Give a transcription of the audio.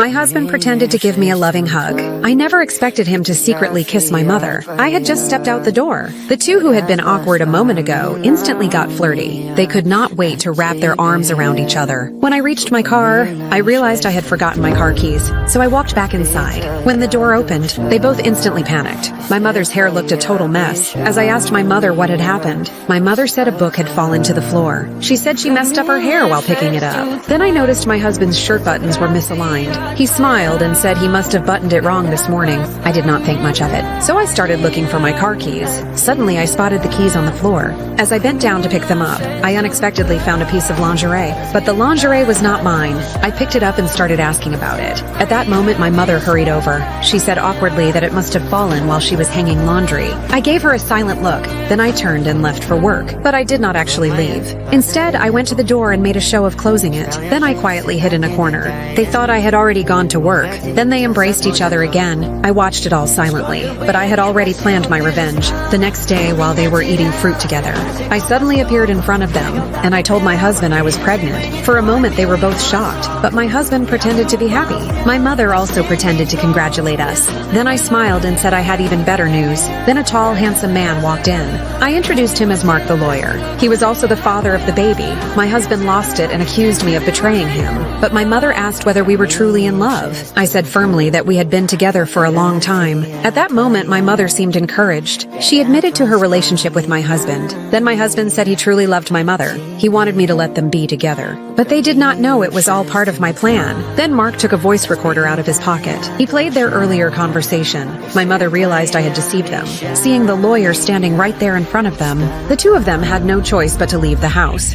My husband pretended to give me a loving hug. I never expected him to secretly kiss my mother. I had just stepped out the door. The two who had been awkward a moment ago instantly got flirty. They could not wait to wrap their arms around each other. When I reached my car, I realized I had forgotten my car keys, so I walked back inside. When the door opened, they both instantly panicked. My mother's hair looked a total mess. As I asked my mother what had happened, my mother said a book had fallen to the floor. She said she messed up her hair while picking it up. Then I noticed my husband's shirt buttons were misaligned. He smiled and said he must have buttoned it wrong this morning. I did not think much of it, so I started looking for my car keys. Suddenly, I spotted the keys on the floor. As I bent down to pick them up, I unexpectedly found a piece of lingerie. But the lingerie was not mine. I picked it up and started asking about it. At that moment, my mother hurried over. She said awkwardly that it must have fallen while she was hanging laundry. I gave her a silent look. Then I turned and left for work. But I did not actually leave. Instead, I went to the door and made a show of closing it. Then I quietly hid in a corner. They thought I had already gone to work. Then they embraced each other again. I watched it all silently, but I had already planned my revenge. The next day, while they were eating fruit together, I suddenly appeared in front of them, and I told my husband I was pregnant. For a moment, they were both shocked, but my husband pretended to be happy. My mother also pretended to congratulate us. Then I smiled and said I had even better news. Then a tall, handsome man walked in. I introduced him as Mark the lawyer. He was also the father of the baby. My husband lost it and accused me of betraying him, but my mother asked whether we were truly in love. I said firmly that we had been together for a long time. At that moment, my mother seemed encouraged. She admitted to her relationship with my husband. Then my husband said he truly loved my mother. He wanted me to let them be together. But they did not know it was all part of my plan. Then Mark took a voice recorder out of his pocket. He played their earlier conversation. My mother realized I had deceived them. Seeing the lawyer standing right there in front of them, the two of them had no choice but to leave the house.